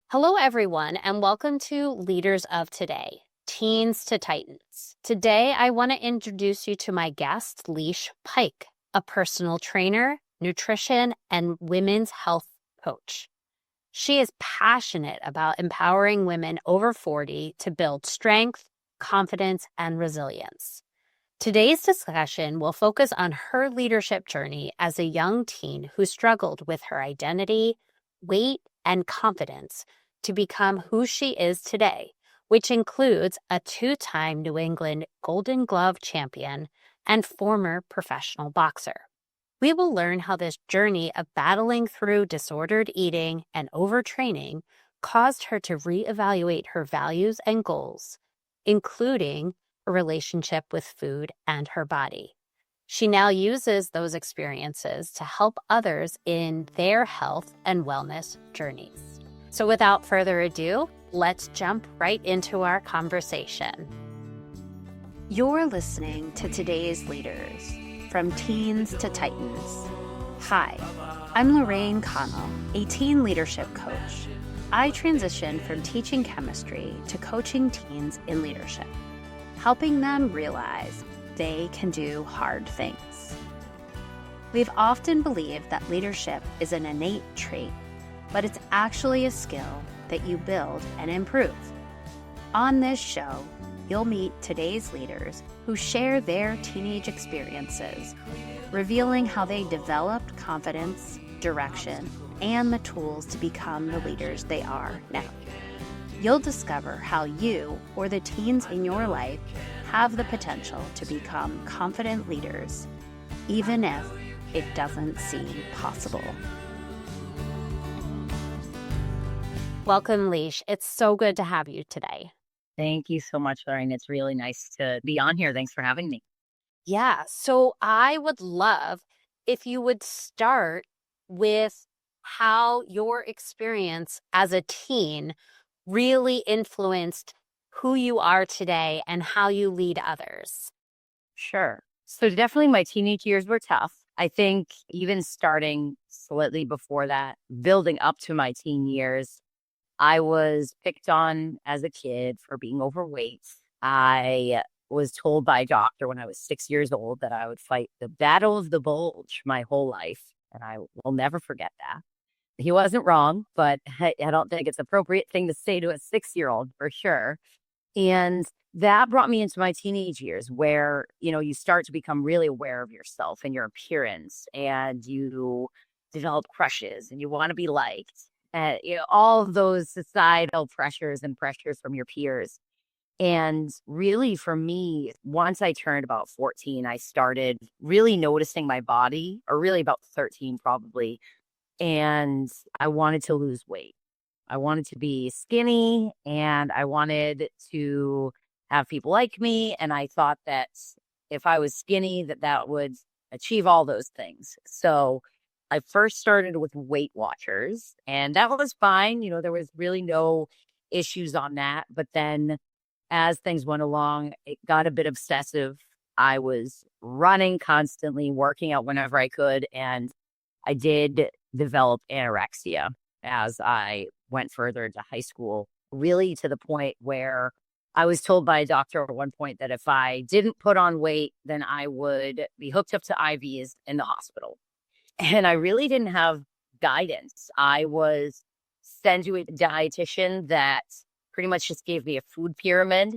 Hello, everyone, and welcome to Leaders of Today, Teens to Titans. Today, I want to introduce you to my guest, Leesh Pike, a personal trainer, nutrition, and women's health coach. She is passionate about empowering women over 40 to build strength, confidence, and resilience. Today's discussion will focus on her leadership journey as a young teen who struggled with her identity, weight, and confidence to become who she is today, which includes a two-time New England Golden Glove champion and former professional boxer. We will learn how this journey of battling through disordered eating and overtraining caused her to reevaluate her values and goals, including her relationship with food and her body. She now uses those experiences to help others in their health and wellness journeys. So without further ado, let's jump right into our conversation. You're listening to Today's Leaders, from Teens to Titans. Hi, I'm Lorraine Connell, a teen leadership coach. I transitioned from teaching chemistry to coaching teens in leadership, helping them realize they can do hard things. We've often believed that leadership is an innate trait, but it's actually a skill that you build and improve. On this show, you'll meet today's leaders who share their teenage experiences, revealing how they developed confidence, direction, and the tools to become the leaders they are now. You'll discover how you or the teens in your life have the potential to become confident leaders, even if it doesn't seem possible. Welcome, Leesh. It's so good to have you today. Thank you so much, Lorraine. It's really nice to be on here. Thanks for having me. Yeah, so I would love if you would start with how your experience as a teen really influenced who you are today and how you lead others. Sure. So definitely my teenage years were tough. I think even starting slightly before that, building up to my teen years, I was picked on as a kid for being overweight. I was told by a doctor when I was 6 years old that I would fight the battle of the bulge my whole life. And I will never forget that. He wasn't wrong, but I don't think it's an appropriate thing to say to a 6-year-old for sure. And that brought me into my teenage years where, you start to become really aware of yourself and your appearance, and you develop crushes and you want to be liked. All of those societal pressures and pressures from your peers. And really for me, once I turned about 14, I started really noticing my body, or really about 13 probably. And I wanted to lose weight. I wanted to be skinny and I wanted to have people like me. And I thought that if I was skinny, that would achieve all those things. So I first started with Weight Watchers, and that was fine. There was really no issues on that. But then as things went along, it got a bit obsessive. I was running constantly, working out whenever I could. And I did develop anorexia as I went further into high school, really to the point where I was told by a doctor at one point that if I didn't put on weight, then I would be hooked up to IVs in the hospital. And I really didn't have guidance. I was sent to a dietitian that pretty much just gave me a food pyramid,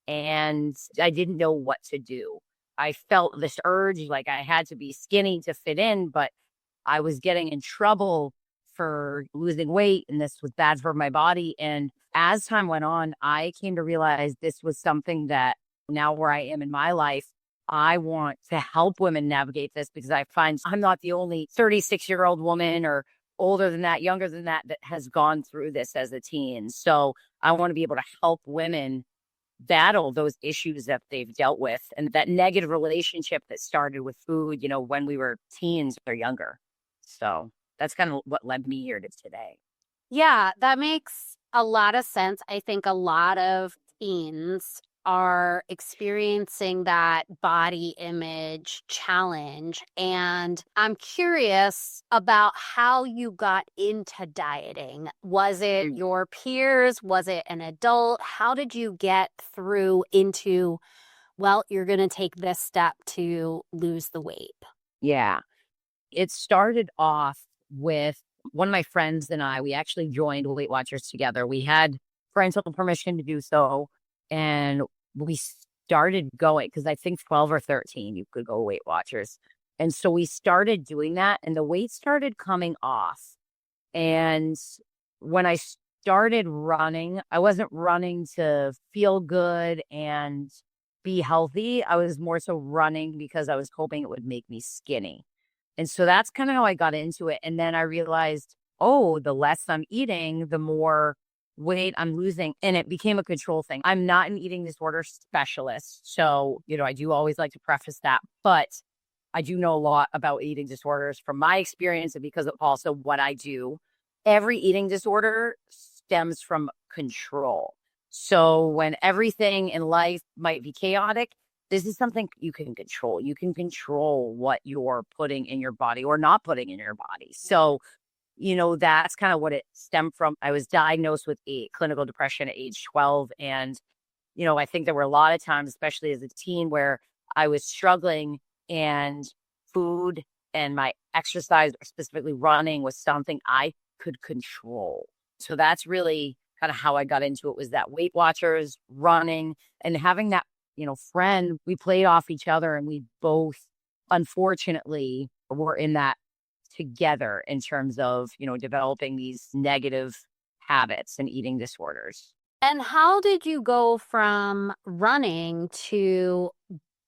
and I didn't know what to do. I felt this urge, like I had to be skinny to fit in, but I was getting in trouble for losing weight, and this was bad for my body. And as time went on, I came to realize this was something that now where I am in my life, I want to help women navigate this, because I find I'm not the only 36-year-old woman or older than that, younger than that has gone through this as a teen. So I want to be able to help women battle those issues that they've dealt with and that negative relationship that started with food, when we were teens or younger. So that's kind of what led me here to today. Yeah, that makes a lot of sense. I think a lot of teens are experiencing that body image challenge. And I'm curious about how you got into dieting. Was it your peers? Was it an adult? How did you get through into, well, you're going to take this step to lose the weight? Yeah. It started off with one of my friends and I, we actually joined Weight Watchers together. We had parental permission to do so. And we started going because I think 12 or 13, you could go Weight Watchers. And so we started doing that and the weight started coming off. And when I started running, I wasn't running to feel good and be healthy. I was more so running because I was hoping it would make me skinny. And so that's kind of how I got into it. And then I realized, oh, the less I'm eating, the more weight I'm losing. And it became a control thing. I'm not an eating disorder specialist. So, I do always like to preface that. But I do know a lot about eating disorders from my experience and because of also what I do. Every eating disorder stems from control. So when everything in life might be chaotic, this is something you can control. You can control what you're putting in your body or not putting in your body. So, that's kind of what it stemmed from. I was diagnosed with clinical depression at age 12. And, I think there were a lot of times, especially as a teen, where I was struggling and food and my exercise, or specifically running, was something I could control. So that's really kind of how I got into it, was that Weight Watchers, running, and having that friend. We played off each other and we both, unfortunately, were in that together in terms of, developing these negative habits and eating disorders. And how did you go from running to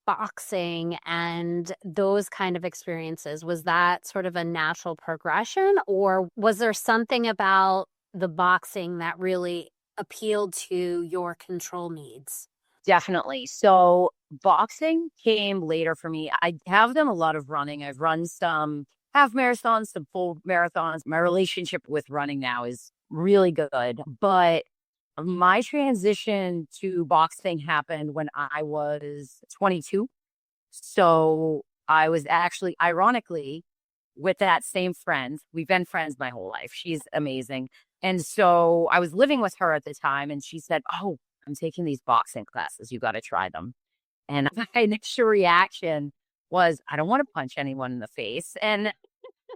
boxing and those kind of experiences? Was that sort of a natural progression, or was there something about the boxing that really appealed to your control needs? Definitely. So boxing came later for me. I have done a lot of running. I've run some half marathons, some full marathons. My relationship with running now is really good. But my transition to boxing happened when I was 22. So I was actually, ironically, with that same friend. We've been friends my whole life. She's amazing. And so I was living with her at the time and she said, "Oh, I'm taking these boxing classes. You got to try them." And my initial reaction was, I don't want to punch anyone in the face. And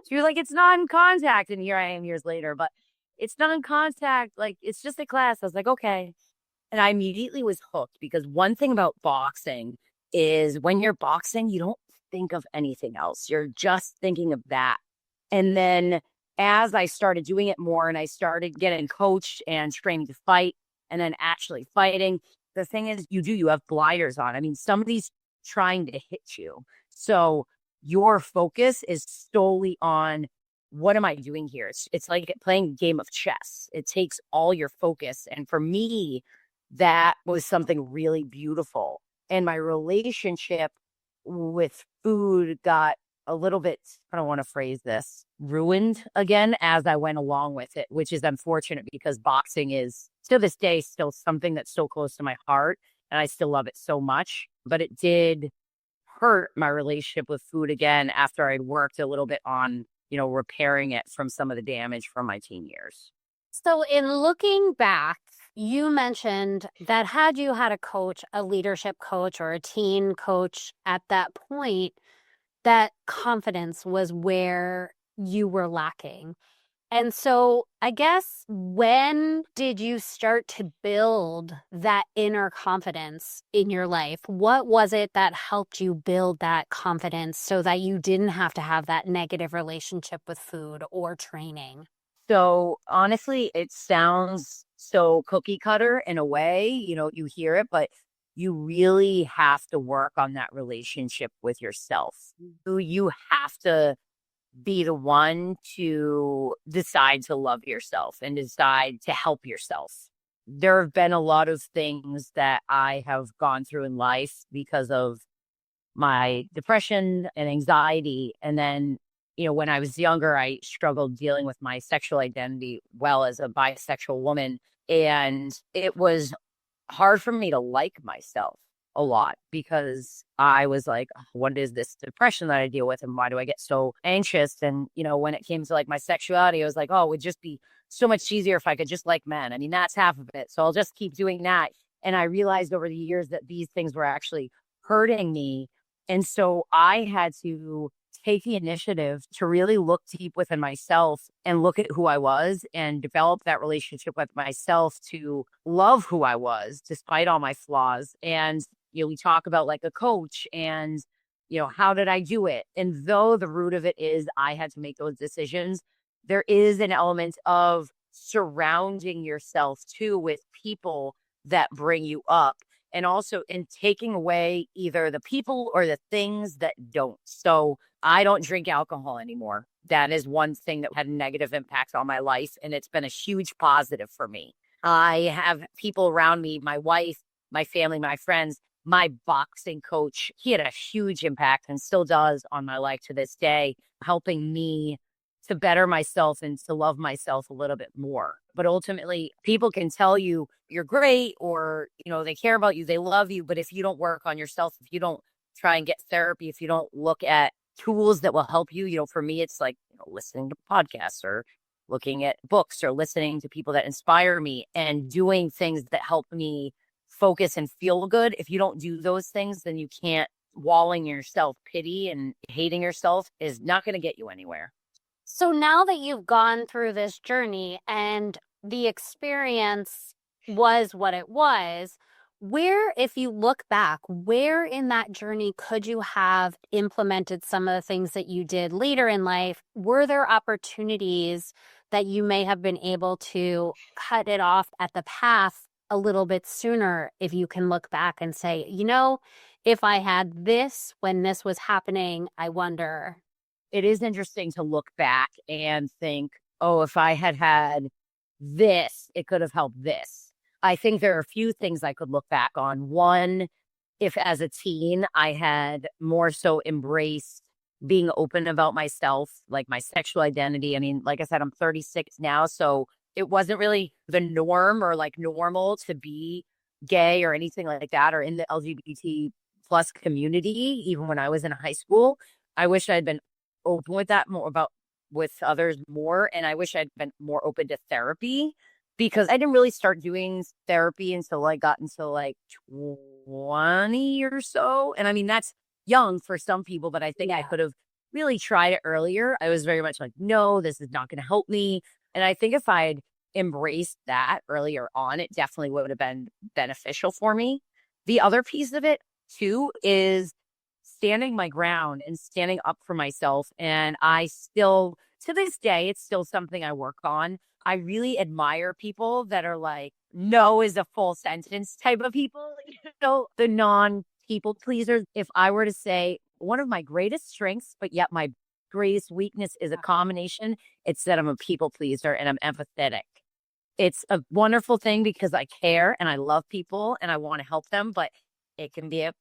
she was like, "It's non-contact." And here I am years later, but it's non-contact. Like, it's just a class. I was like, okay. And I immediately was hooked because one thing about boxing is when you're boxing, you don't think of anything else. You're just thinking of that. And then as I started doing it more and I started getting coached and training to fight and then actually fighting, the thing is you have blinders on. I mean, somebody's trying to hit you. So your focus is solely on, what am I doing here? It's like playing a game of chess. It takes all your focus. And for me, that was something really beautiful. And my relationship with food got a little bit, I don't want to phrase this, ruined again as I went along with it, which is unfortunate because boxing is, to this day, still something that's so close to my heart. And I still love it so much. But it did hurt my relationship with food again after I'd worked a little bit on, repairing it from some of the damage from my teen years. So, in looking back, you mentioned that had you had a coach, a leadership coach, or a teen coach at that point, that confidence was where you were lacking. And so I guess, when did you start to build that inner confidence in your life? What was it that helped you build that confidence so that you didn't have to have that negative relationship with food or training? So honestly, it sounds so cookie cutter in a way, you hear it, but you really have to work on that relationship with yourself. You have to be the one to decide to love yourself and decide to help yourself. There have been a lot of things that I have gone through in life because of my depression and anxiety. And then, when I was younger, I struggled dealing with my sexual identity well as a bisexual woman. And it was hard for me to like myself a lot because I was like, what is this depression that I deal with? And why do I get so anxious? And, when it came to like my sexuality, I was like, oh, it would just be so much easier if I could just like men. I mean, that's half of it. So I'll just keep doing that. And I realized over the years that these things were actually hurting me. And so I had to take the initiative to really look deep within myself and look at who I was and develop that relationship with myself to love who I was despite all my flaws. And, we talk about like a coach and, how did I do it? And though the root of it is I had to make those decisions, there is an element of surrounding yourself too with people that bring you up, and also in taking away either the people or the things that don't. So I don't drink alcohol anymore. That is one thing that had a negative impact on my life, and it's been a huge positive for me. I have people around me, my wife, my family, my friends, my boxing coach. He had a huge impact and still does on my life to this day, helping me to better myself and to love myself a little bit more. But ultimately, people can tell you you're great or, they care about you, they love you. But if you don't work on yourself, if you don't try and get therapy, if you don't look at tools that will help you, for me, it's like, listening to podcasts or looking at books or listening to people that inspire me and doing things that help me focus and feel good. If you don't do those things, then you can't. Walling yourself pity and hating yourself is not going to get you anywhere. So now that you've gone through this journey and the experience was what it was, where, if you look back, where in that journey could you have implemented some of the things that you did later in life? Were there opportunities that you may have been able to cut it off at the path a little bit sooner if you can look back and say, if I had this when this was happening, I wonder. It is interesting to look back and think, oh, if I had had this, it could have helped this. I think there are a few things I could look back on. One, if as a teen, I had more so embraced being open about myself, like my sexual identity. I mean, like I said, I'm 36 now, so it wasn't really the norm or like normal to be gay or anything like that or in the LGBT plus community, even when I was in high school. I wish I'd been open with that more about with others more. And I wish I'd been more open to therapy because I didn't really start doing therapy until I got into like 20 or so. And I mean, that's young for some people, but I think I could have really tried it earlier. I was very much like, no, this is not going to help me. And I think if I'd embraced that earlier on, it definitely would have been beneficial for me. The other piece of it too is standing my ground and standing up for myself. And I still, to this day, it's still something I work on. I really admire people that are like, no is a full sentence type of people, the non-people pleasers. If I were to say one of my greatest strengths, but yet my greatest weakness is a combination, it's that I'm a people pleaser and I'm empathetic. It's a wonderful thing because I care and I love people and I want to help them, but it can be a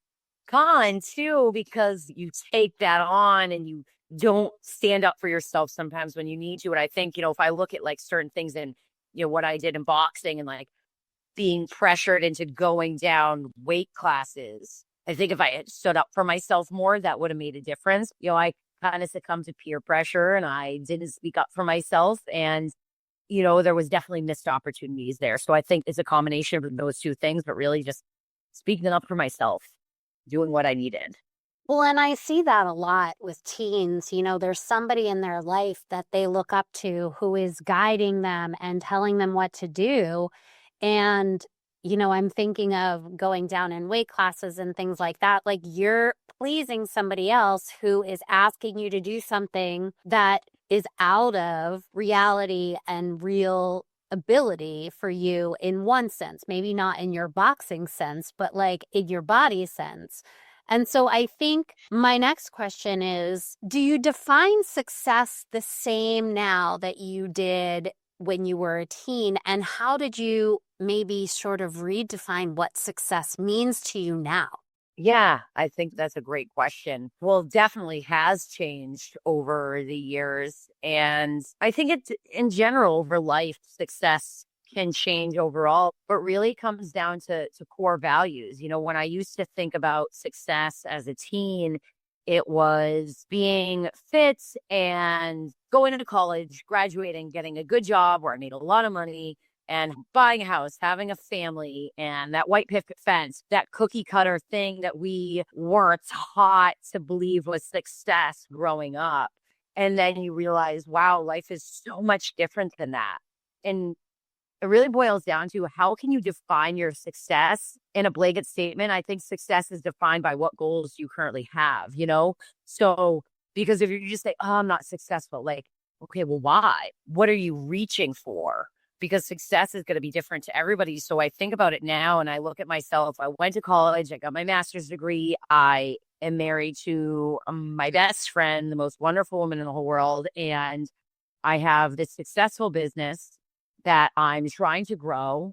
con too, because you take that on and you don't stand up for yourself sometimes when you need to. And I think, if I look at like certain things and, what I did in boxing and like being pressured into going down weight classes, I think if I had stood up for myself more, that would have made a difference. I kind of succumbed to peer pressure and I didn't speak up for myself. And, there was definitely missed opportunities there. So I think it's a combination of those two things, but really just speaking up for myself, doing what I needed. Well, and I see that a lot with teens. There's somebody in their life that they look up to who is guiding them and telling them what to do. And, I'm thinking of going down in weight classes and things like that. Like you're pleasing somebody else who is asking you to do something that is out of reality and real ability for you in one sense, maybe not in your boxing sense, but like in your body sense. And so I think my next question is, do you define success the same now that you did when you were a teen? And how did you maybe sort of redefine what success means to you now? Yeah, I think that's a great question. Well, definitely has changed over the years. And I think it's in general over life, success can change overall, but really comes down to core values. You know, when I used to think about success as a teen, it was being fit and going into college, graduating, getting a good job where I made a lot of money, and buying a house, having a family, and that white picket fence, that cookie cutter thing that we weren't taught to believe was success growing up. And then you realize, wow, life is so much different than that. And it really boils down to, how can you define your success in a blanket statement? I think success is defined by what goals you currently have, you know? So, because if you just say, oh, I'm not successful, like, okay, well, why? What are you reaching for? Because success is going to be different to everybody. So I think about it now and I look at myself. I went to college, I got my master's degree. I am married to my best friend, the most wonderful woman in the whole world. And I have this successful business that I'm trying to grow.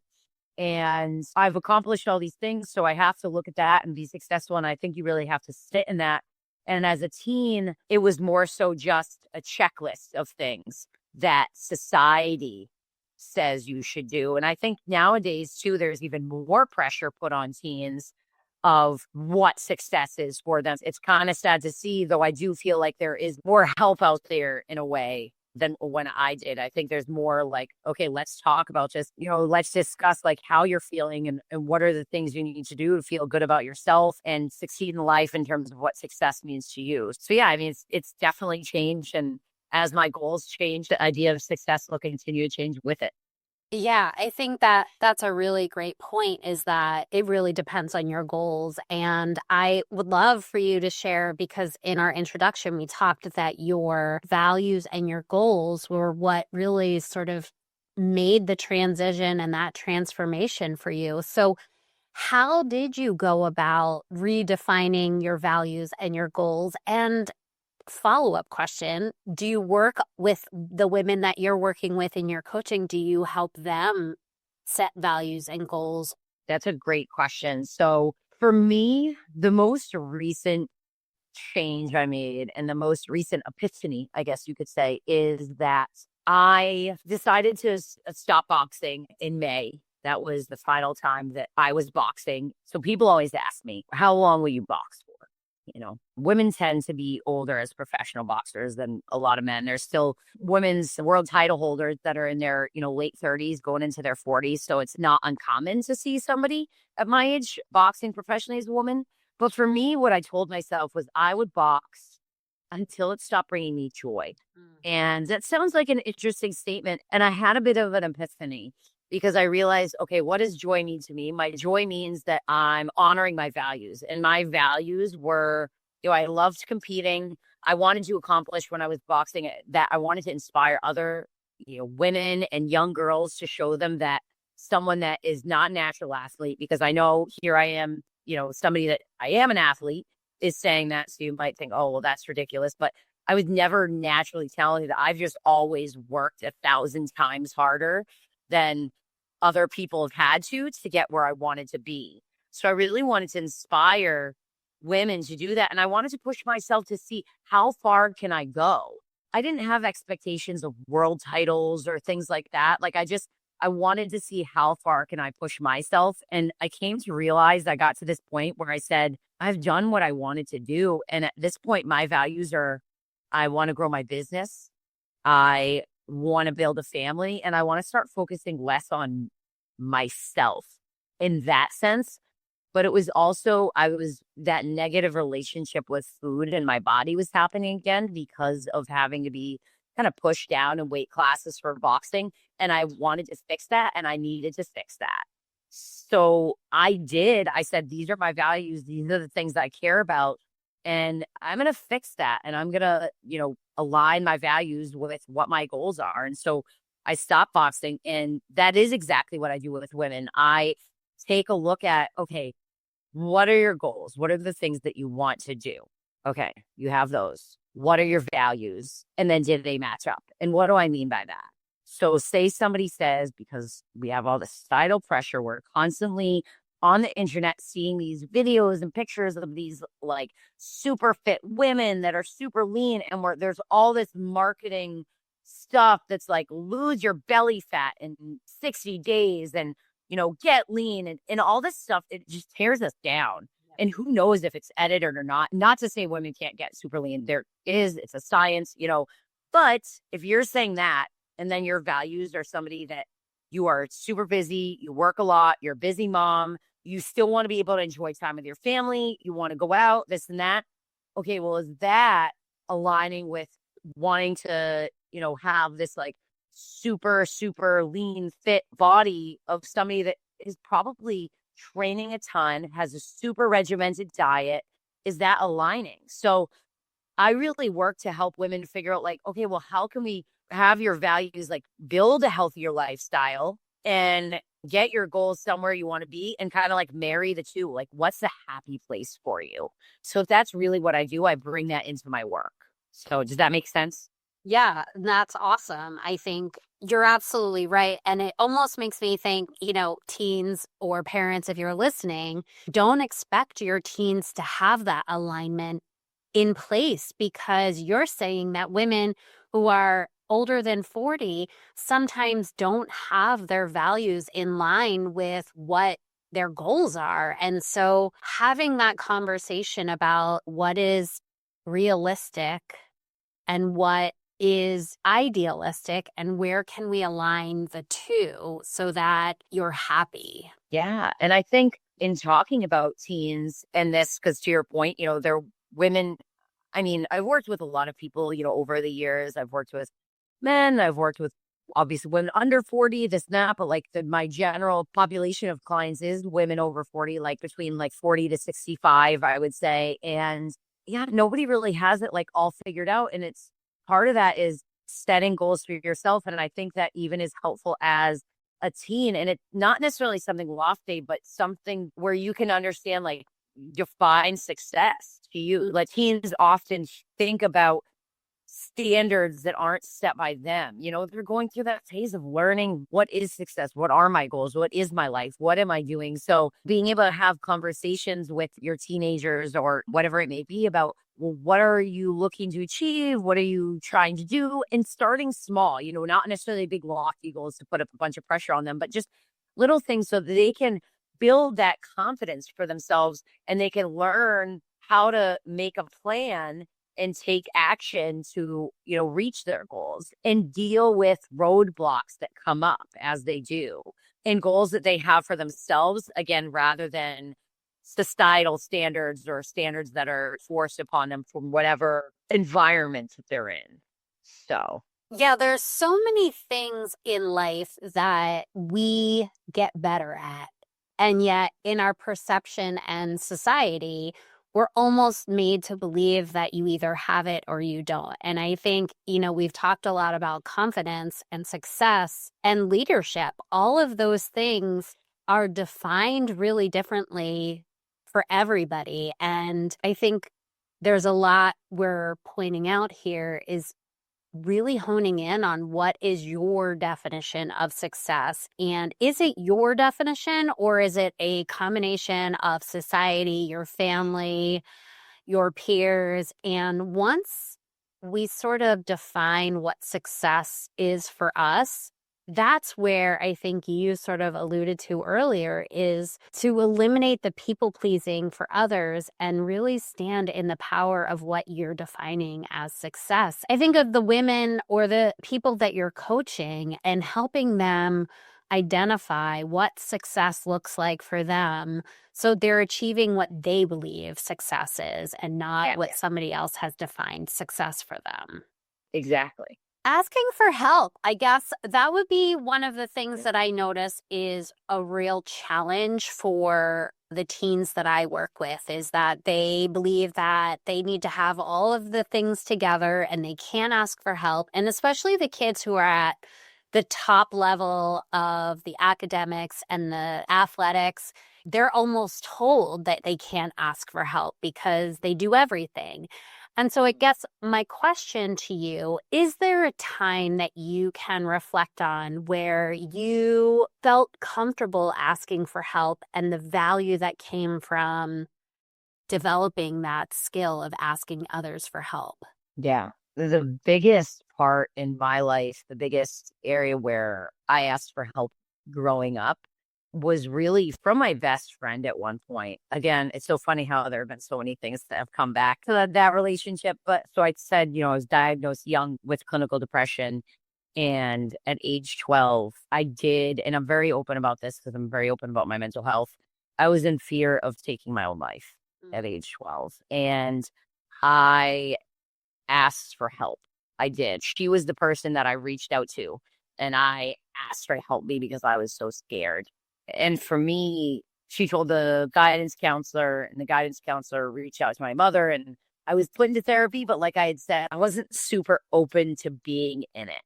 And I've accomplished all these things. So I have to look at that and be successful. And I think you really have to sit in that. And as a teen, it was more so just a checklist of things that society says you should do. And I think nowadays, too, there's even more pressure put on teens of what success is for them. It's kind of sad to see, though I do feel like there is more help out there in a way than when I did. I think there's more like, okay, let's talk about just, you know, let's discuss like how you're feeling and what are the things you need to do to feel good about yourself and succeed in life in terms of what success means to you. So yeah, I mean, it's definitely changed. And as my goals change, the idea of success will continue to change with it. Yeah, I think that that's a really great point, is that it really depends on your goals. And I would love for you to share, because in our introduction, we talked that your values and your goals were what really sort of made the transition and that transformation for you. So how did you go about redefining your values and your goals? And follow-up question, do you work with the women that you're working with in your coaching? Do you help them set values and goals? That's a great question. So for me, the most recent change I made and the most recent epiphany, I guess you could say, is that I decided to stop boxing in May. That was the final time that I was boxing. So people always ask me, how long will you box for? You know, women tend to be older as professional boxers than a lot of men. There's still women's world title holders that are in their, you know, late 30s going into their 40s. So it's not uncommon to see somebody at my age boxing professionally as a woman. But for me, what I told myself was I would box until it stopped bringing me joy. And that sounds like an interesting statement. And I had a bit of an epiphany because I realized, okay, what does joy mean to me? My joy means that I'm honoring my values. And my values were, you know, I loved competing. I wanted to accomplish when I was boxing that I wanted to inspire other, you know, women and young girls to show them that someone that is not a natural athlete, because I know here I am, you know, somebody that I am an athlete is saying that. So you might think, oh, well, that's ridiculous. But I was never naturally talented. I've just always worked 1,000 times harder than other people have had to get where I wanted to be. So I really wanted to inspire women to do that. And I wanted to push myself to see how far can I go. I didn't have expectations of world titles or things like that. Like I wanted to see how far can I push myself. And I came to realize I got to this point where I said, I've done what I wanted to do. And at this point, my values are, I want to grow my business. I want to build a family, and I want to start focusing less on myself in that sense. But it was also, that negative relationship with food and my body was happening again because of having to be kind of pushed down in weight classes for boxing. And I wanted to fix that, and I needed to fix that. So I said, these are my values. These are the things that I care about. And I'm going to fix that. And I'm going to, you know, align my values with what my goals are. And so I stopped boxing. And that is exactly what I do with women. I take a look at, okay, what are your goals? What are the things that you want to do? Okay, you have those. What are your values? And then did they match up? And what do I mean by that? So say somebody says, because we have all this societal pressure, we're constantly on the internet seeing these videos and pictures of these like super fit women that are super lean. And there's all this marketing stuff that's like lose your belly fat in 60 days and, get lean and all this stuff. It just tears us down. And who knows if it's edited or not. Not to say women can't get super lean. It's a science, but if you're saying that, and then your values are somebody that you are super busy, you work a lot, you're a busy mom, you still want to be able to enjoy time with your family, you want to go out, this and that. Okay, well, is that aligning with wanting to, have this like super, super lean, fit body of somebody that is probably training a ton, has a super regimented diet? Is that aligning? So I really work to help women figure out like, okay, well, how can we have your values, like build a healthier lifestyle and get your goals somewhere you want to be and kind of like marry the two. Like, what's the happy place for you? So if that's really what I do, I bring that into my work. So does that make sense? Yeah, that's awesome. I think you're absolutely right. And it almost makes me think, teens or parents, if you're listening, don't expect your teens to have that alignment in place, because you're saying that women who are older than 40 sometimes don't have their values in line with what their goals are. And so having that conversation about what is realistic and what is idealistic and where can we align the two so that you're happy. Yeah. And I think in talking about teens and this, because to your point, they're women. I mean, I've worked with a lot of people, over the years. I've worked with men, I've worked with obviously women under 40, this and that, but like my general population of clients is women over 40, like between like 40 to 65, I would say. And yeah, nobody really has it like all figured out. And it's part of that is setting goals for yourself. And I think that even is helpful as a teen. And it's not necessarily something lofty, but something where you can understand like define success to you. Like teens often think about standards that aren't set by them. They're going through that phase of learning what is success, what are my goals, what is my life, what am I doing? So being able to have conversations with your teenagers or whatever it may be about, well, what are you looking to achieve? What are you trying to do? And starting small, not necessarily big lofty goals to put up a bunch of pressure on them, but just little things so that they can build that confidence for themselves and they can learn how to make a plan and take action to, reach their goals and deal with roadblocks that come up as they do and goals that they have for themselves, again, rather than societal standards or standards that are forced upon them from whatever environment that they're in. So, yeah, there's so many things in life that we get better at. And yet, in our perception and society, we're almost made to believe that you either have it or you don't. And I think, we've talked a lot about confidence and success and leadership. All of those things are defined really differently for everybody. And I think there's a lot we're pointing out here is really honing in on what is your definition of success. And is it your definition or is it a combination of society, your family, your peers? And once we sort of define what success is for us, that's where I think you sort of alluded to earlier is to eliminate the people pleasing for others and really stand in the power of what you're defining as success. I think of the women or the people that you're coaching and helping them identify what success looks like for them so they're achieving what they believe success is and not what somebody else has defined success for them. exactly. Asking for help, I guess that would be one of the things that I notice is a real challenge for the teens that I work with is that they believe that they need to have all of the things together and they can't ask for help. And especially the kids who are at the top level of the academics and the athletics, they're almost told that they can't ask for help because they do everything. And so it gets my question to you, is there a time that you can reflect on where you felt comfortable asking for help and the value that came from developing that skill of asking others for help? Yeah. The biggest part in my life, the biggest area where I asked for help growing up was really from my best friend at one point. Again, it's so funny how there have been so many things that have come back to that relationship. But so I said, I was diagnosed young with clinical depression. And at age 12, I did, and I'm very open about this because I'm very open about my mental health. I was in fear of taking my own life at age 12. And I asked for help. I did. She was the person that I reached out to, and I asked her to help me because I was so scared. And for me, she told the guidance counselor, and the guidance counselor reached out to my mother, and I was put into therapy. But like I had said, I wasn't super open to being in it,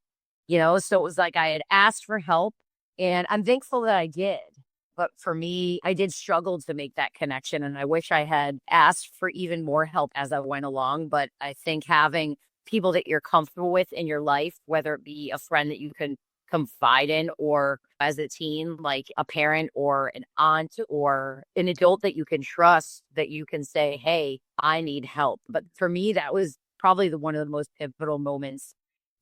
So it was like I had asked for help, and I'm thankful that I did. But for me, I did struggle to make that connection. And I wish I had asked for even more help as I went along. But I think having people that you're comfortable with in your life, whether it be a friend that you can confide in, or as a teen, like a parent or an aunt or an adult that you can trust, that you can say, hey, I need help. But for me, that was probably one of the most pivotal moments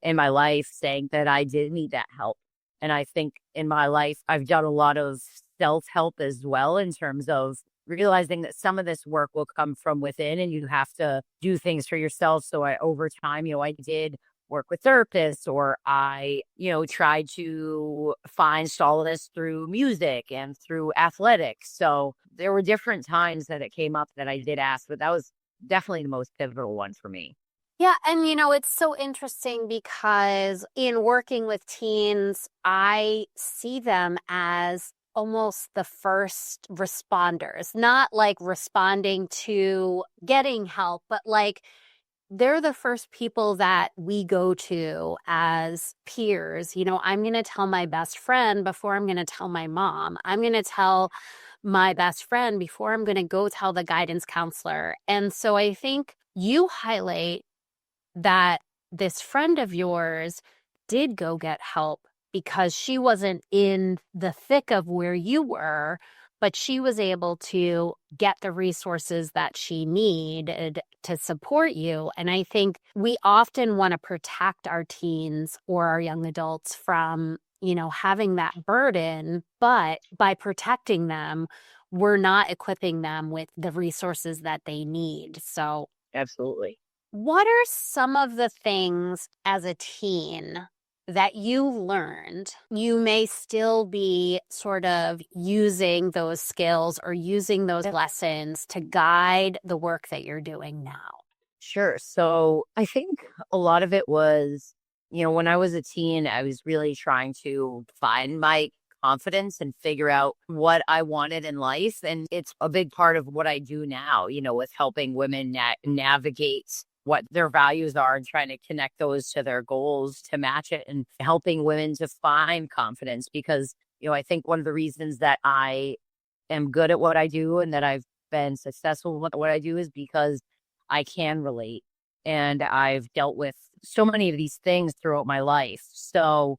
in my life, saying that I did need that help. And I think in my life, I've done a lot of self-help as well, in terms of realizing that some of this work will come from within and you have to do things for yourself. So over time, I did work with therapists, or I, tried to find solace through music and through athletics. So there were different times that it came up that I did ask, but that was definitely the most pivotal one for me. Yeah. And, it's so interesting because in working with teens, I see them as almost the first responders, not like responding to getting help, but like they're the first people that we go to as peers. I'm going to tell my best friend before I'm going to tell my mom. I'm going to tell my best friend before I'm going to go tell the guidance counselor. And so I think you highlight that this friend of yours did go get help because she wasn't in the thick of where you were, but she was able to get the resources that she needed to support you. And I think we often want to protect our teens or our young adults from, having that burden, but by protecting them, we're not equipping them with the resources that they need. So Absolutely. what are some of the things as a teen that you learned you may still be sort of using those skills or using those lessons to guide the work that you're doing now? Sure. So I think a lot of it was, when I was a teen, I was really trying to find my confidence and figure out what I wanted in life. And it's a big part of what I do now, with helping women navigate what their values are and trying to connect those to their goals to match it, and helping women to find confidence. Because, I think one of the reasons that I am good at what I do and that I've been successful with what I do is because I can relate. And I've dealt with so many of these things throughout my life. So,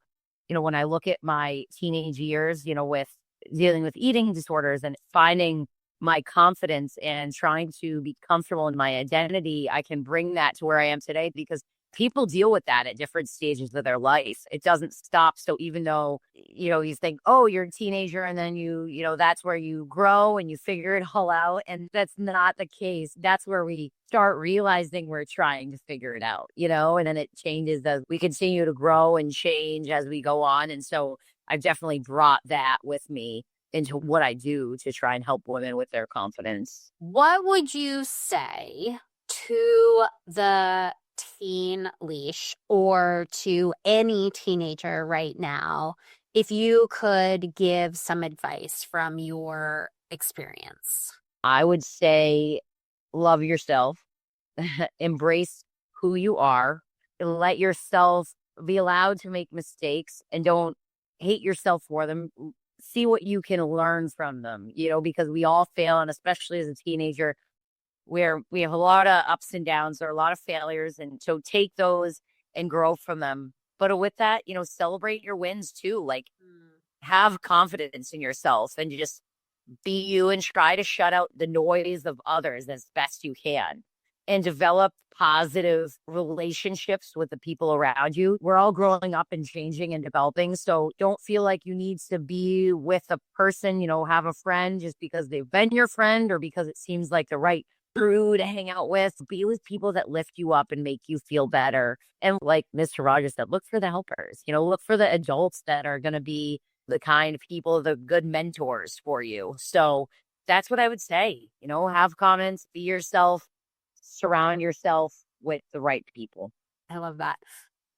when I look at my teenage years, with dealing with eating disorders and finding my confidence and trying to be comfortable in my identity, I can bring that to where I am today, because people deal with that at different stages of their life. It doesn't stop. So even though, you think, oh, you're a teenager, and then that's where you grow and you figure it all out. And that's not the case. That's where we start realizing we're trying to figure it out, and then it changes as we continue to grow and change as we go on. And so I've definitely brought that with me into what I do to try and help women with their confidence. What would you say to the teen Leash, or to any teenager right now, if you could give some advice from your experience? I would say love yourself, embrace who you are, let yourself be allowed to make mistakes, and don't hate yourself for them. See what you can learn from them, because we all fail. And especially as a teenager, where we have a lot of ups and downs or a lot of failures. And so take those and grow from them. But with that, celebrate your wins too. Like, have confidence in yourself and just be you, and try to shut out the noise of others as best you can. and develop positive relationships with the people around you. We're all growing up and changing and developing. So don't feel like you need to be with a person, have a friend just because they've been your friend or because it seems like the right crew to hang out with. Be with people that lift you up and make you feel better. And like Mr. Rogers said, look for the helpers, look for the adults that are going to be the kind of people, the good mentors for you. So that's what I would say, have comments, be yourself, surround yourself with the right people. I love that.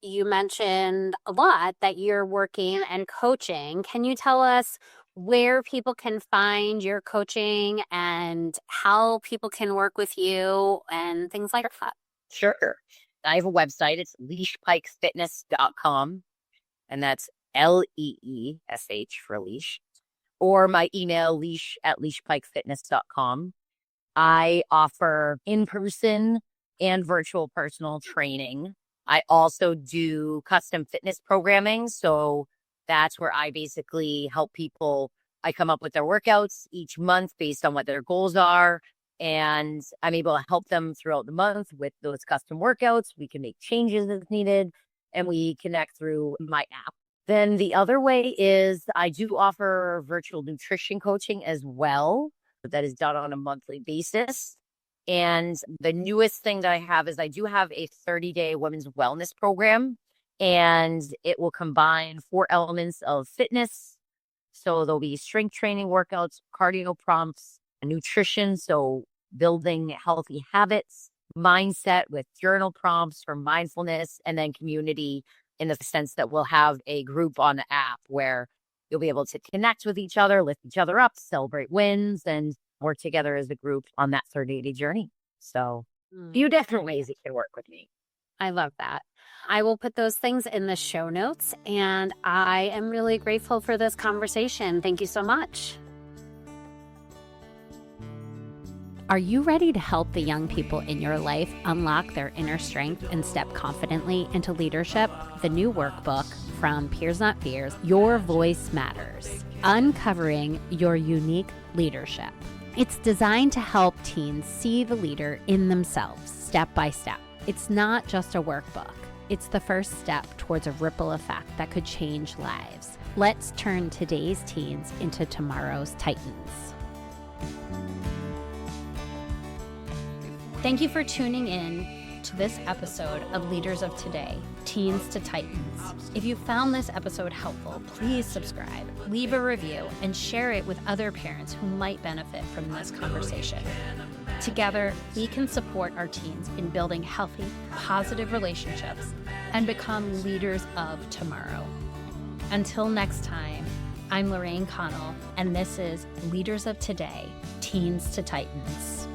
You mentioned a lot that you're working and coaching. Can you tell us where people can find your coaching and how people can work with you and things like that? Sure. I have a website. It's leeshpikefitness.com. And that's LEESH for leash. Or my email, leesh@leeshpikefitness.com. I offer in-person and virtual personal training. I also do custom fitness programming. So that's where I basically help people. I come up with their workouts each month based on what their goals are. And I'm able to help them throughout the month with those custom workouts. We can make changes as needed, and we connect through my app. Then the other way is I do offer virtual nutrition coaching as well. That is done on a monthly basis. And the newest thing that I have is I do have a 30-day women's wellness program, and it will combine 4 elements of fitness. So there'll be strength training workouts, cardio prompts, nutrition, so building healthy habits, mindset with journal prompts for mindfulness, and then community in the sense that we'll have a group on the app where you'll be able to connect with each other, lift each other up, celebrate wins, and work together as a group on that 30-day journey. So a few different ways you can work with me. I love that. I will put those things in the show notes, and I am really grateful for this conversation. Thank you so much. Are you ready to help the young people in your life unlock their inner strength and step confidently into leadership? The new workbook from Peers Not Fears, Your Voice Matters, Uncovering Your Unique Leadership. It's designed to help teens see the leader in themselves, step by step. It's not just a workbook. It's the first step towards a ripple effect that could change lives. Let's turn today's teens into tomorrow's titans. Thank you for tuning in to this episode of Leaders of Today, Teens to Titans. If you found this episode helpful, please subscribe, leave a review, and share it with other parents who might benefit from this conversation. Together, we can support our teens in building healthy, positive relationships and become leaders of tomorrow. Until next time, I'm Lorraine Connell, and this is Leaders of Today, Teens to Titans.